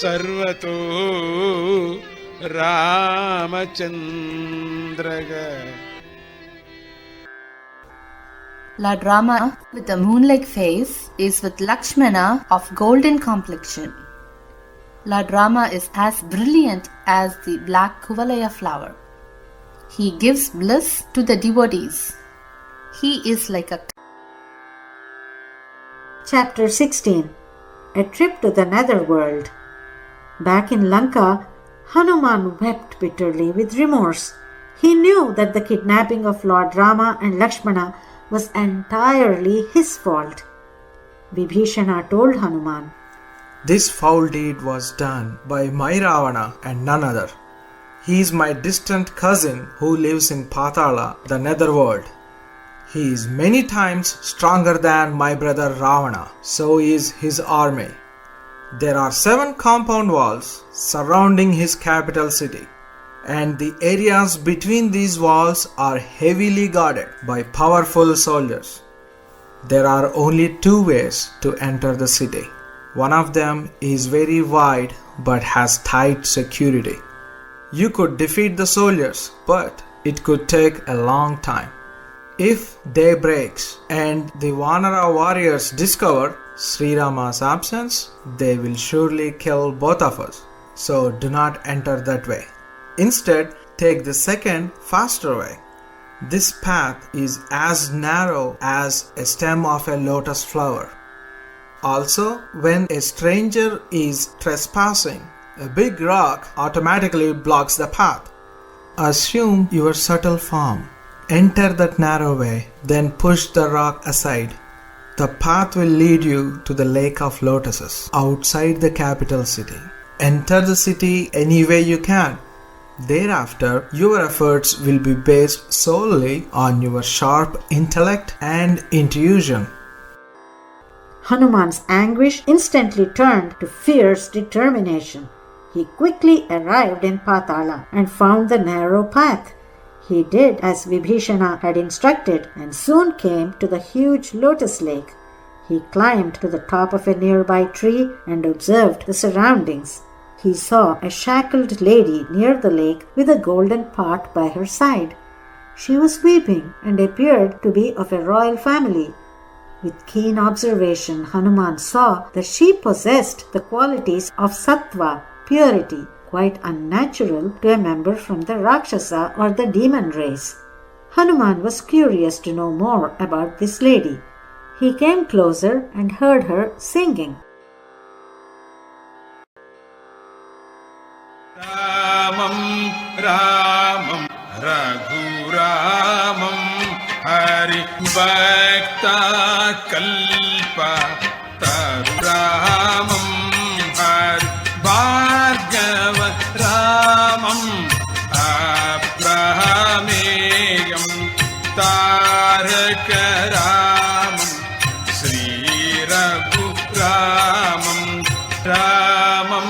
సర్వతో రామచంద్రగ. Lord Rama with a moon-like face is with Lakshmana of golden complexion. Lord Rama is as brilliant as the black kuvalaya flower. He gives bliss to the devotees. He is like a... Chapter 16. A trip to the netherworld. Back in Lanka, Hanuman wept bitterly with remorse. He knew that the kidnapping of Lord Rama and Lakshmana was entirely his fault. Vibhishana told Hanuman, This foul deed was done by my Ravana and none other. He is my distant cousin who lives in Patala, the netherworld. He is many times stronger than my brother Ravana, so is his army. There are 7 compound walls surrounding his capital city, and the areas between these walls are heavily guarded by powerful soldiers. There are only 2 ways to enter the city. One of them is very wide but has tight security. You could defeat the soldiers, but it could take a long time. If day breaks and the Vanara warriors discover Sri Rama's absence, they will surely kill both of us. So do not enter that way. Instead, take the second, faster way. This path is as narrow as a stem of a lotus flower. Also, when a stranger is trespassing, a big rock automatically blocks the path. Assume your subtle form. Enter that narrow way, then push the rock aside. The path will lead you to the lake of lotuses outside the capital city. Enter the city any way you can. Thereafter, your efforts will be based solely on your sharp intellect and intuition. Hanuman's anguish instantly turned to fierce determination. He quickly arrived in Patala and found the narrow path. He did as Vibhishana had instructed and soon came to the huge lotus lake. He climbed to the top of a nearby tree and observed the surroundings. He saw a shackled lady near the lake with a golden pot by her side. She was weeping and appeared to be of a royal family. With keen observation, Hanuman saw that she possessed the qualities of sattva, purity, quite unnatural to a member from the Rakshasa or the demon race. Hanuman was curious to know more about this lady. He came closer and heard her singing. Ramam Ramam Raghuramam Hari Bhakta Kalpa Taruramam Hari Bhargava Ramam Abrahameyam Taraka Ramam Sri Raghu Ramam Ramam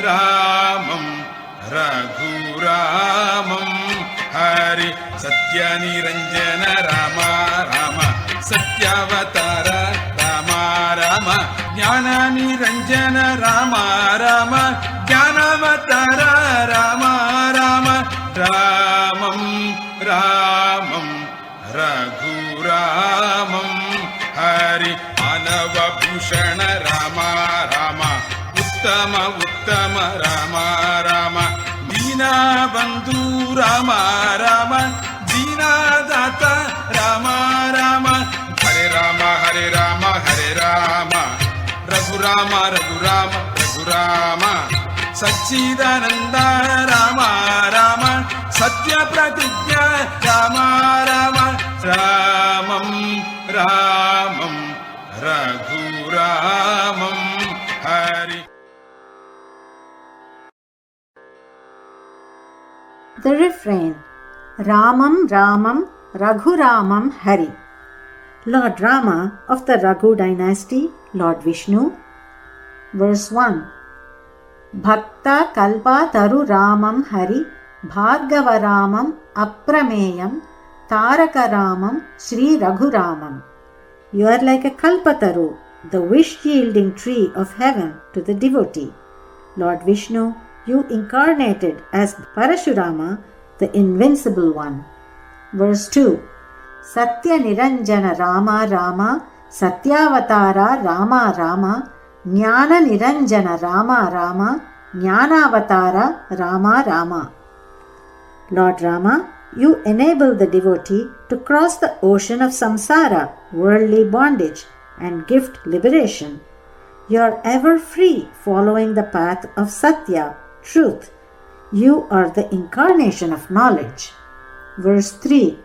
Ramam Raghuramam Hari Satyaniranjana Rama Rama Satyavatara Rama Rama Jnananiranjana Rama Rama Jnanavatara Rama Rama Ramam Ramam Raghuramam Hari Manavabhushana Rama Rama Uttama Uttama Rama Rama Dina Bandhu Rama Rama Dina Datta Rama Rama Hare Rama Hare Rama Hare Rama Raghu Rama Raghu Rama Raghu Rama SACCHIDANANDA Rama Rama Satya Pratigya Rama Rama Ramam Ramam Raghu Ramam Hari. The refrain, Ramam Ramam Raghuramam Hari. Lord Rama of the Raghu dynasty, Lord Vishnu. Verse 1. Bhakta Kalpa Taru Ramam Hari Bhargava Ramam Aprameyam Taraka Ramam Sri Raghuramam. You are like a Kalpataru, the wish-yielding tree of heaven to the devotee. Lord Vishnu, you incarnated as Parashurama, the invincible one. Verse 2. Satya Niranjana Rama Rama Satyavatara Rama Rama Jnana Niranjana Rama Rama Jnanavatara Rama Rama. Lord Rama, you enable the devotee to cross the ocean of samsara, worldly bondage, and gift liberation. You are ever free, following the path of Satya, truth. You are the incarnation of knowledge. Verse 3.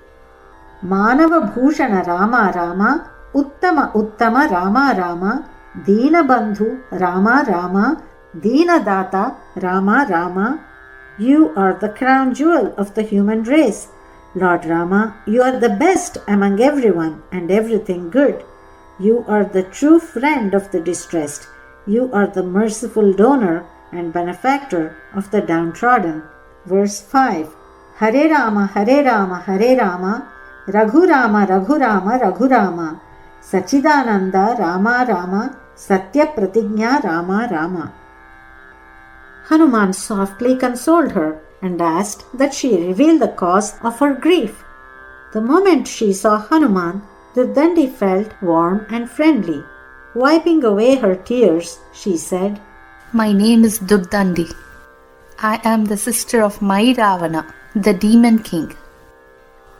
Manava Bhushana Rama Rama Uttama Uttama Rama Rama Dina Bandhu Rama Rama Dina Datta Rama Rama. You are the crown jewel of the human race. Lord Rama, you are the best among everyone and everything good. You are the true friend of the distressed. You are the merciful donor and benefactor of the downtrodden. Verse 5. Hare Rama, Hare Rama, Hare Rama, Raghu Rama, Raghu Rama, Raghu Rama, SACCHIDANANDA Rama Rama, Satya Pratignya Rama Rama. Hanuman softly consoled her and asked that she reveal the cause of her grief. The moment she saw Hanuman, Durdandi felt warm and friendly. Wiping away her tears, she said, My name is Durdandi. I am the sister of Ravana, the demon king.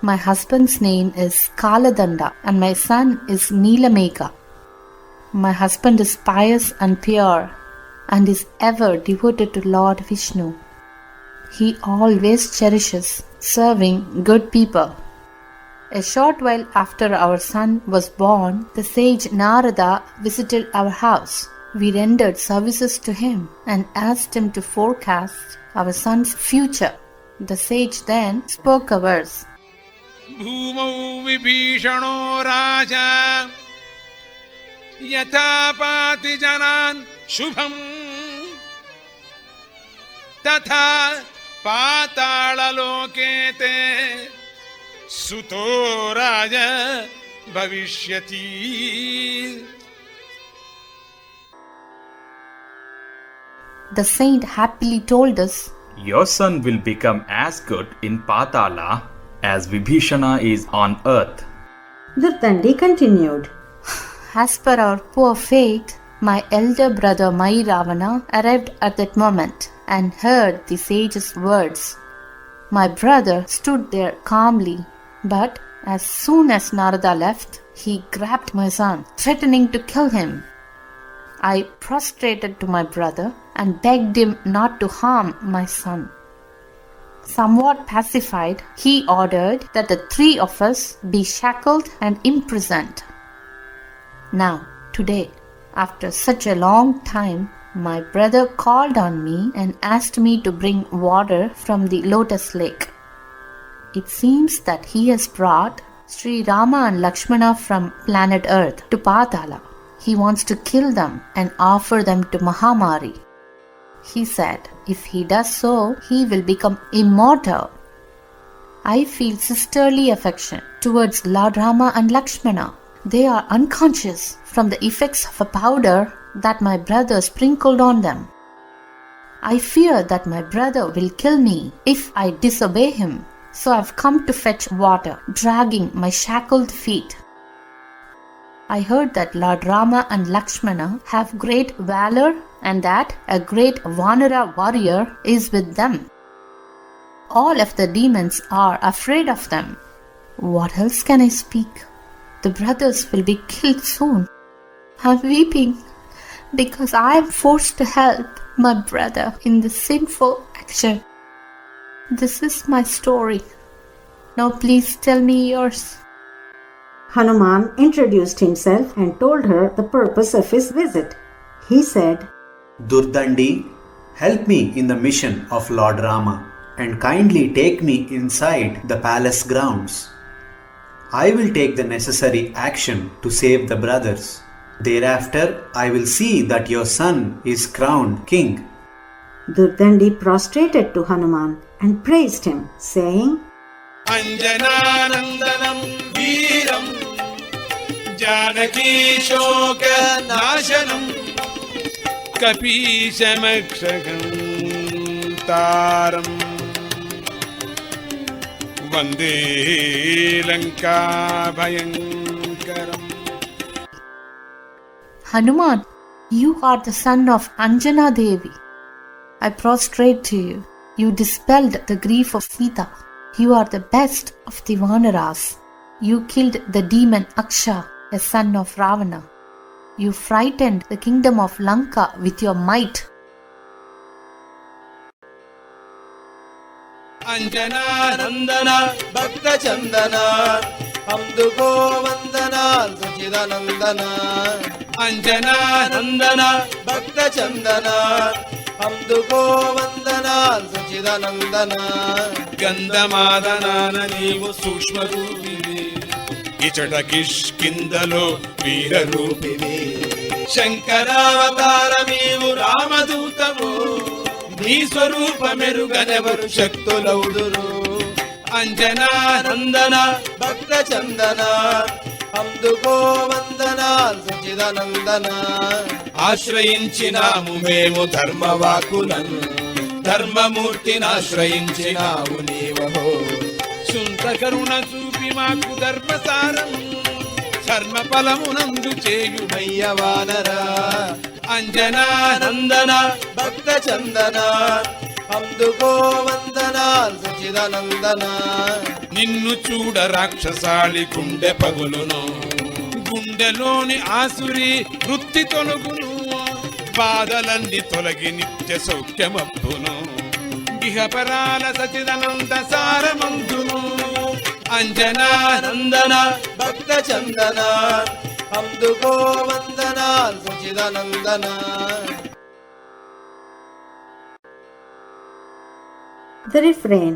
My husband's name is Kaladanda and my son is Neelameka. My husband is pious and pure and is ever devoted to Lord Vishnu. He always cherishes serving good people. A short while after our son was born, the sage Narada visited our house. We rendered services to him and asked him to forecast our son's future. The sage then spoke a verse. Bhumau vibhishano raja yatapati janan shubham tatha patala lokete suto raja bhavishyati. The saint happily told us, Your son will become as good in Patala as Vibhishana is on earth. Durdandi continued. As per our poor fate, my elder brother Ravana arrived at that moment and heard the sage's words. My brother stood there calmly, but as soon as Narada left, he grabbed my son, threatening to kill him. I prostrated to my brother and begged him not to harm my son. Somewhat pacified, he ordered that the three of us be shackled and imprisoned. Now, today, after such a long time, my brother called on me and asked me to bring water from the lotus lake. It seems that he has brought Sri Rama and Lakshmana from planet Earth to Patala. He wants to kill them and offer them to Mahamari. He said, if he does so, he will become immortal. I feel sisterly affection towards Lord Rama and Lakshmana. They are unconscious from the effects of a powder that my brother sprinkled on them. I fear that my brother will kill me if I disobey him. So I've come to fetch water, dragging my shackled feet. I heard that Lord Rama and Lakshmana have great valor and that a great Vanara warrior is with them. All of the demons are afraid of them. What else can I speak? The brothers will be killed soon. I'm weeping because I am forced to help my brother in this sinful action. This is my story. Now please tell me yours. Hanuman introduced himself and told her the purpose of his visit. He said, Durdandi, help me in the mission of Lord Rama and kindly take me inside the palace grounds. I will take the necessary action to save the brothers. Thereafter, I will see that your son is crowned king. Durtandi prostrated to Hanuman and praised him, saying, Anjananandanam Veeram Janaki Shoka Nashanam Kapishamakshagam Taram Vande Lanka Bhayankaram. Hanuman, you are the son of Anjana Devi. I prostrate to you. You dispelled the grief of Sita. You are the best of the Vanaras. You killed the demon Aksha, a son of Ravana. You frightened the kingdom of Lanka with your might. Anjana Nandana Bhakta Chandana Amduko Vandana Sachidanandana Anjana Nandana Bhakta Chandana Amduko Vandana Sachidanandana Gandhamadana Neevu Sukshma Rupivi Ichata Kishkindalo Veera Rupivi Shankaravataramīvu Ramadūtavu Nī swarūpameruganevaru shaktulauduru Anjana Nandana Bhakta Chandana Amduko Vandana Sachidanandana ఆశ్రయించినాము మేము ధర్మవాకులను ధర్మమూర్తిని ఆశ్రయించినాము నీవహో సుంత కరుణ చూపి మాకు ధర్మసారం ధర్మ ఫలమునందు చేయుమయ్య వానరా అంజనా నందన భక్త చందన అందుకో వందన సచిదానందన నిన్ను చూడ రాక్షసాళి గుండె పగులును గుండెలోని ఆసురి వృత్తి తొలగును బాధలన్నీ తొలగి నిత్య సౌఖ్యమప్పును ఇహపరాల సచిదానంద సారమందును అంజనా నందన భక్త చందన అందుకో వందన సచిదానందన. The refrain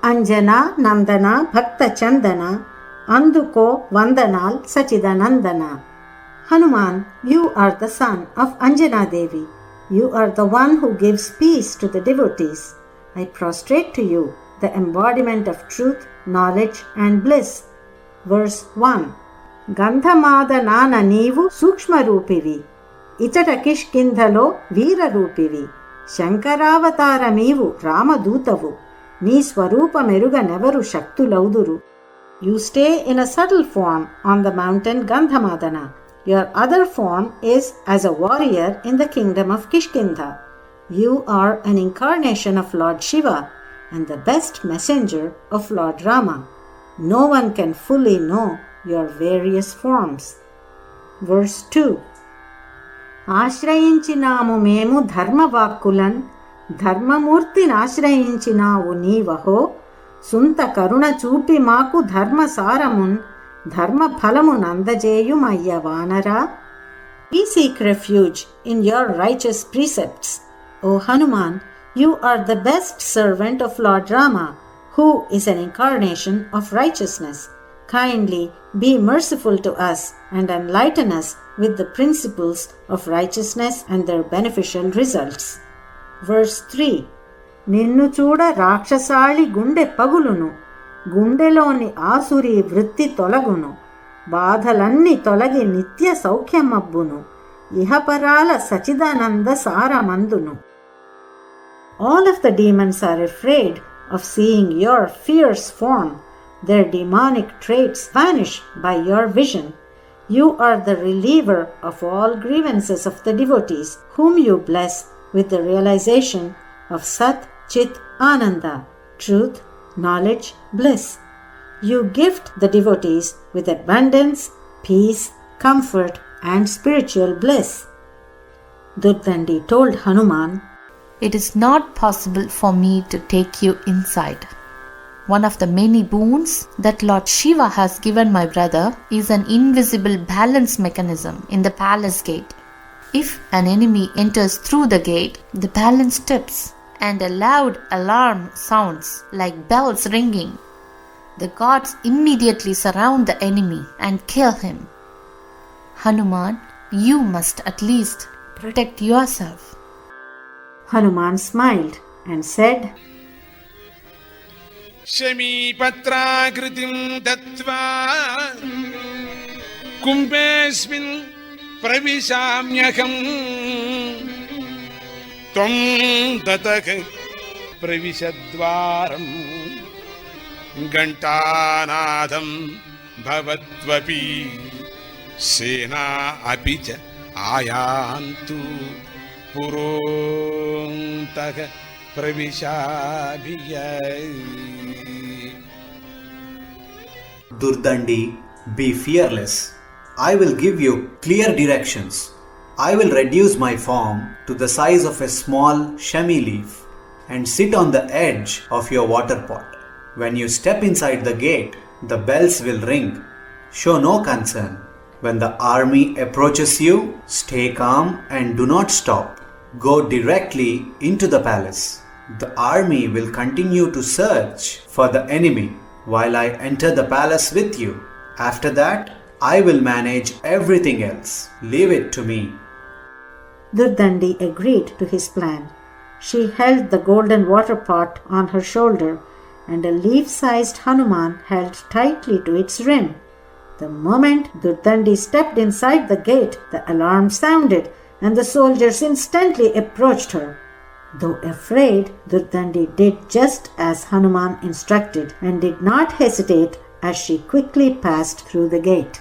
Anjana Nandana Bhakta Chandana Anduko Vandanal Sachidanandana. Hanuman, you are the son of Anjana Devi. You are the one who gives peace to the devotees. I prostrate to you, the embodiment of truth, knowledge and bliss. Verse 1. Gandhamadana Neevu Sukshma Rupivi Ichata Kishkindhalo Veera Rupivi Shankaravataramivu Ramadūtavu Nī swarūpameruganevaru shaktulauduru. You stay in a subtle form on the mountain Gandhamadana. Your other form is as a warrior in the kingdom of Kishkindha. You are an incarnation of Lord Shiva and the best messenger of Lord Rama. No one can fully know your various forms. Verse 2. ఆశ్రయించినాము మేము ధర్మవాక్కులన్ ధర్మమూర్తిని ఆశ్రయించినావు నీవహో సుంత కరుణ చూపి మాకు ధర్మసారమున్ ధర్మ ఫలమునందజేయుమయ్య వానరా. We seek refuge in your righteous precepts. O Hanuman, you are the best servant of Lord Rama, who is an incarnation of righteousness. Kindly be merciful to us and enlighten us with the principles of righteousness and their beneficial results. Verse 3. నిన్ను చూడ రాక్షసాళి గుండె పగులును గుండెలోని ఆసురి వృత్తి తొలగును బాధలన్నీ తొలగి నిత్య సౌఖ్యమబ్బును ఇహపరాల Sachidananda సారమందును. All of the demons are afraid of seeing your fierce form. Their demonic traits vanish by your vision. You are the reliever of all grievances of the devotees, whom you bless with the realization of Sat Chit Ananda, truth, knowledge, bliss. You gift the devotees with abundance, peace, comfort, and spiritual bliss. Durtandi told Hanuman, It is not possible for me to take you inside. One of the many boons that Lord Shiva has given my brother is an invisible balance mechanism in the palace gate. If an enemy enters through the gate, the balance tips and a loud alarm sounds like bells ringing. The gods immediately surround the enemy and kill him. Hanuman, you must at least protect yourself. Hanuman smiled and said, शमीपत्राकृतिं दत्त्वा कुम्भेऽस्मिन् प्रविशाम्यहम् त्वं दत्तः प्रविशद्वारम् घण्टानादं भवत्वपि सेना अपि च आयान्तु पुरोन्तः प्रविशाभिय. Durdandi, be fearless. I will give you clear directions. I will reduce my form to the size of a small shami leaf and sit on the edge of your water pot. When you step inside the gate, the bells will ring. Show no concern. When the army approaches you, stay calm and do not stop. Go directly into the palace. The army will continue to search for the enemy while I enter the palace with you. After that, I will manage everything else. Leave it to me. Durdandi agreed to his plan. She held the golden water pot on her shoulder, and a leaf-sized Hanuman held tightly to its rim. The moment Durdandi stepped inside the gate, the alarm sounded, and the soldiers instantly approached her. Though afraid, Durdandi did just as Hanuman instructed and did not hesitate as she quickly passed through the gate.